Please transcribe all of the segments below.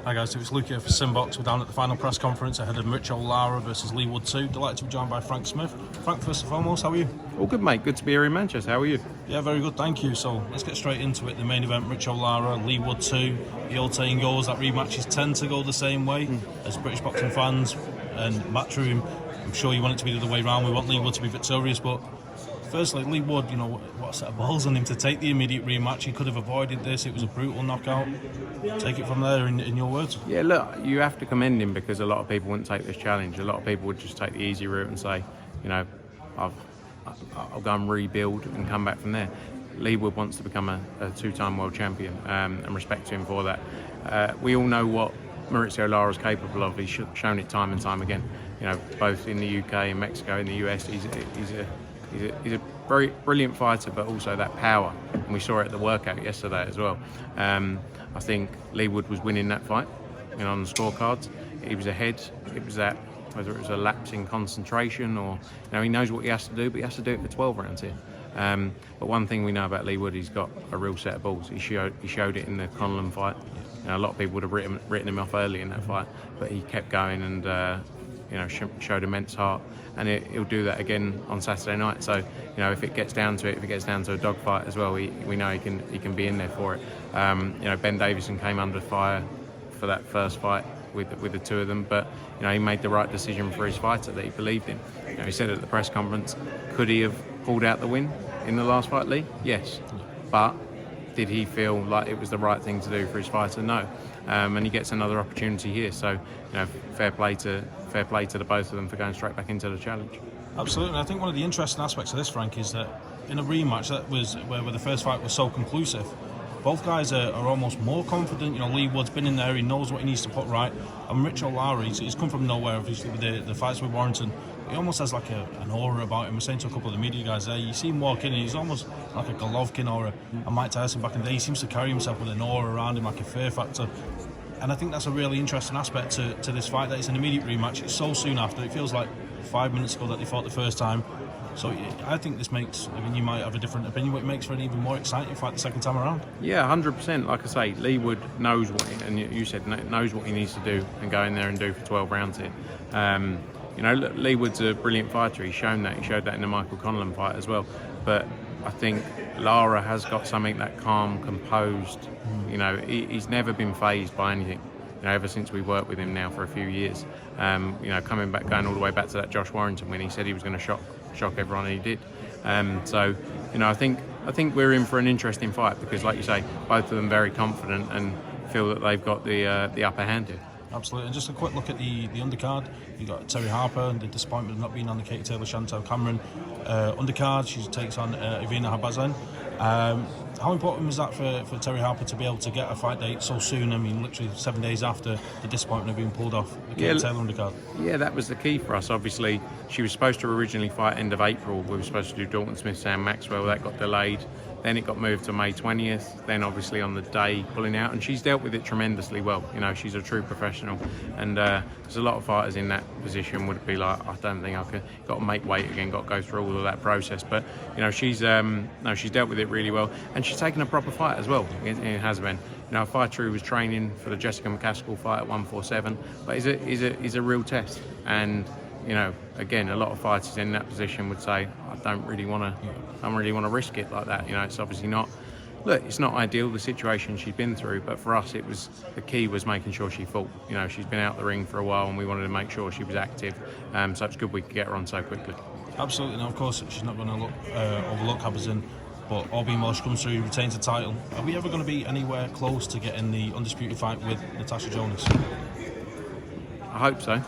Hi guys, it's Luke here for SimBoxx. We're down at the final press conference ahead of Mauricio Lara versus Leigh Wood 2. Delighted to be joined by Frank Smith. Frank, first and foremost, how are you? All good, mate. Good to be here in Manchester. How are you? Yeah, very good, thank you. So let's get straight into it. The main event, Mauricio Lara, Leigh Wood 2. The old saying goes that rematches tend to go the same way. As British boxing fans and Matchroom, I'm sure you want it to be the other way around. We want Leigh Wood to be victorious, but firstly, Leigh Wood, you know, what set of balls on him to take the immediate rematch. He could have avoided this. It was a brutal knockout. Take it from there in your words. Yeah, look, you have to commend him because a lot of people wouldn't take this challenge. A lot of people would just take the easy route and say, you know, I'll go and rebuild and come back from there. Leigh Wood wants to become a two-time world champion, and respect to him for that. We all know what Mauricio Lara is capable of. He's shown it time and time again. You know, both in the UK, in Mexico, in the US. He's a very brilliant fighter, but also that power, and we saw it at the workout yesterday as well. I think Leigh Wood was winning that fight, you know, on the scorecards. He was ahead. It was that, whether it was a lapse in concentration or, you know, he knows what he has to do, but he has to do it for 12 rounds here. But one thing we know about Leigh Wood, he's got a real set of balls. He showed it in the Conlon fight. You know, a lot of people would have written him off early in that fight, but he kept going and you know, showed immense heart, and he'll do that again on Saturday night. So, you know, if it gets down to it, if it gets down to a dogfight as well, we know he can be in there for it. You know, Ben Davison came under fire for that first fight with the two of them, but you know, he made the right decision for his fighter that he believed in. You know, he said at the press conference, could he have pulled out the win in the last fight, Leigh? Yes, but did he feel like it was the right thing to do for his fighter? No. And he gets another opportunity here. So, you know, fair play to the both of them for going straight back into the challenge. Absolutely. I think one of the interesting aspects of this, Frank, is that in a rematch that was where the first fight was so conclusive, both guys are almost more confident. You know, Leigh Wood's been in there, he knows what he needs to put right. And Mauricio Lara, he's come from nowhere, obviously, with the fights with Warrington. He almost has like an aura about him. I was saying to a couple of the media guys there, you see him walk in and he's almost like a Golovkin or a Mike Tyson back in the day. He seems to carry himself with an aura around him, like a fear factor. And I think that's a really interesting aspect to this fight, that it's an immediate rematch. It's so soon after. It feels like 5 minutes ago that they fought the first time. So I think this makes, I mean, you might have a different opinion, but it makes for an even more exciting fight the second time around. Yeah, 100%. Like I say, Leigh Wood knows what, and you said, knows what he needs to do and go in there and do for 12 rounds here. You know, Leigh Wood's a brilliant fighter. He's shown that. He showed that in the Michael Conlon fight as well. But I think Lara has got something that calm, composed. You know, he's never been fazed by anything. You know, ever since we worked with him now for a few years. You know, going all the way back to that Josh Warrington when he said he was going to shock everyone, and he did. So, you know, I think we're in for an interesting fight because, like you say, both of them very confident and feel that they've got the upper hand here. Absolutely. And just a quick look at the undercard. You got Terry Harper and the disappointment of not being on the Katie Taylor Chantelle Cameron undercard. She takes on Ivina Habazan. How important was that for Terry Harper to be able to get a fight date so soon? I mean, literally 7 days after the disappointment of being pulled off the Katie Taylor undercard. Yeah, that was the key for us. Obviously, she was supposed to originally fight end of April. We were supposed to do Dalton Smith, Sam Maxwell. That got delayed. Then it got moved to May 20th. Then obviously on the day pulling out, and she's dealt with it tremendously well. You know, she's a true professional, and there's a lot of fighters in that position would be like, I don't think I can. Got to make weight again. Got to go through all of that process. But you know, she's dealt with it really well, and she's taken a proper fight as well. It has been. You know, a fighter who was training for the Jessica McCaskill fight at 147, but is a real test. And you know, again, a lot of fighters in that position would say, I don't really want to risk it like that. You know, it's obviously not. Look, it's not ideal, the situation she's been through, but for us, the key was making sure she fought. You know, she's been out the ring for a while, and we wanted to make sure she was active. So it's good we could get her on so quickly. Absolutely. Now, of course, she's not going to overlook Habazin, but all being well, she comes through, retains the title. Are we ever going to be anywhere close to getting the undisputed fight with Natasha Jonas? I hope so.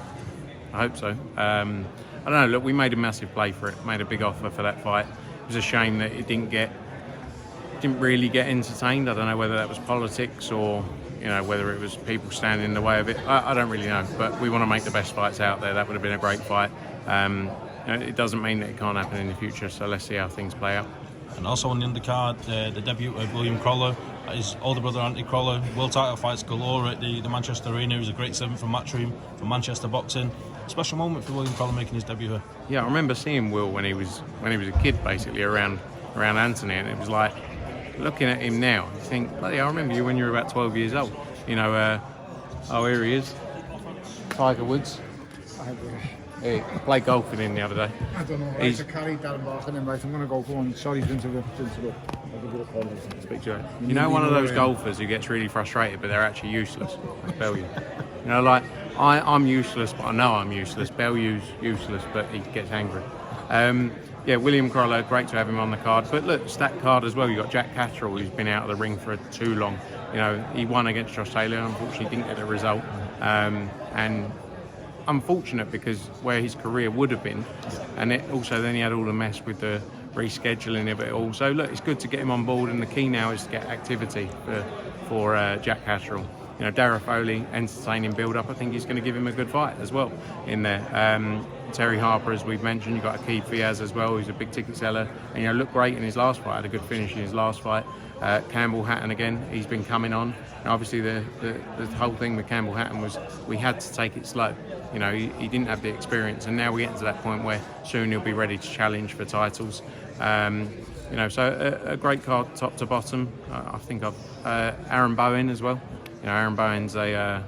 I don't know. Look, we made a massive play for it. Made a big offer for that fight. It was a shame that it didn't really get entertained. I don't know whether that was politics or, you know, whether it was people standing in the way of it. I don't really know. But we want to make the best fights out there. That would have been a great fight. You know, it doesn't mean that it can't happen in the future. So let's see how things play out. And also on the undercard, the debut of William Crawler, his older brother Anthony Crawler, world title fights galore at the Manchester Arena. He was a great seventh from Matchroom, from Manchester Boxing. Special moment for William Crawler making his debut here. Yeah, I remember seeing Will when he was a kid, basically around Anthony, and it was like looking at him now. You think, bloody, I remember you when you were about 12 years old. You know, Oh, here he is. Tiger Woods. He played golfing in the other day. I don't know. He's- I carried that walking in, right? I'm going to go on. Sorry to interrupt. Speak to you. You know, one of those golfers who gets really frustrated, but they're actually useless. That's Bellew. You know, like I'm useless, but I know I'm useless. Bellew's useless, but he gets angry. Yeah, William Croller, great to have him on the card. But look, stacked card as well. You've got Jack Catterall, who's been out of the ring for too long. You know, he won against Josh Taylor, unfortunately didn't get the result. And unfortunate because where his career would have been, and it also then he had all the mess with the rescheduling of it all. So look, it's good to get him on board, and the key now is to get activity for Jack Catterall. You know, Darragh Foley, entertaining build-up. I think he's going to give him a good fight as well in there. Terry Harper, as we've mentioned, you've got Akeem Fiaz as well, who's a big ticket seller, and you know, looked great in his last fight, had a good finish in his last fight. Campbell Hatton again, he's been coming on. And obviously the whole thing with Campbell Hatton was we had to take it slow. You know, he didn't have the experience, and now we're getting to that point where soon he'll be ready to challenge for titles. You know, so a great card top to bottom. I think Aaron Bowen as well. You know, Aaron Bowen's a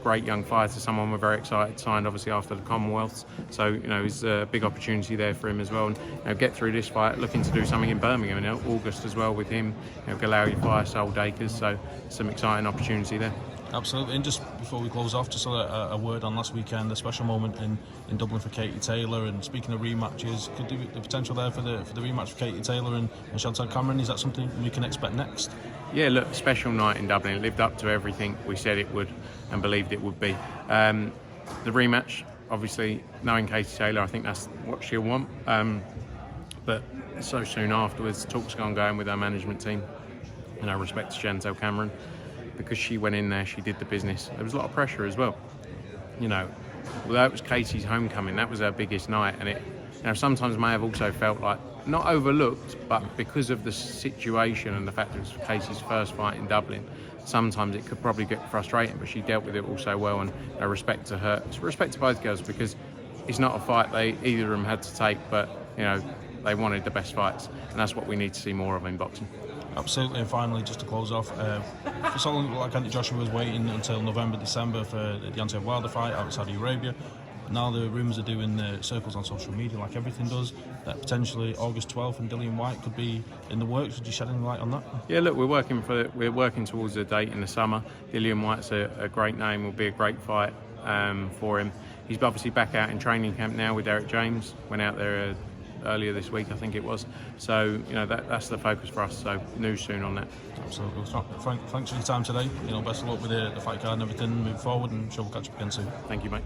great young fighter, someone we're very excited, signed obviously after the Commonwealths. So, you know, it's a big opportunity there for him as well. And, you know, get through this fight, looking to do something in Birmingham in August as well with him. You know, Galauri Fire, Sol Dakers, so some exciting opportunity there. Absolutely. And just before we close off, just a word on last weekend, a special moment in Dublin for Katie Taylor. And speaking of rematches, could the potential there for the rematch for Katie Taylor and Chantelle Cameron, is that something we can expect next? Yeah, look, special night in Dublin. It lived up to everything we said it would and believed it would be. The rematch, obviously, knowing Katie Taylor, I think that's what she'll want. But so soon afterwards, talks going with our management team. And I respect to Chantelle Cameron, because she went in there, she did the business. There was a lot of pressure as well. You know, although it was Katie's homecoming, that was her biggest night, and it, you know, sometimes may have also felt like not overlooked, but because of the situation and the fact that it was Katie's first fight in Dublin, sometimes it could probably get frustrating. But she dealt with it all so well, and respect to her, respect to both girls, because it's not a fight either of them had to take, but you know, they wanted the best fights, and that's what we need to see more of in boxing. Absolutely. And finally, just to close off, for so long, like Anthony Joshua was waiting until November, December for the Deontay Wilder fight out in Saudi Arabia. Now the rumours are doing circles on social media, like everything does, that potentially August 12th and Dillian Whyte could be in the works. Would you shed any light on that? Yeah, look, we're working towards a date in the summer. Dillian Whyte's a great name, will be a great fight for him. He's obviously back out in training camp now with Derek James. Went out there earlier this week, I think it was. So, you know, that's the focus for us. So, news soon on that. Absolutely. Frank, thanks for your time today. You know, best of luck with the fight card and everything moving forward, and sure we'll catch up again soon. Thank you, mate.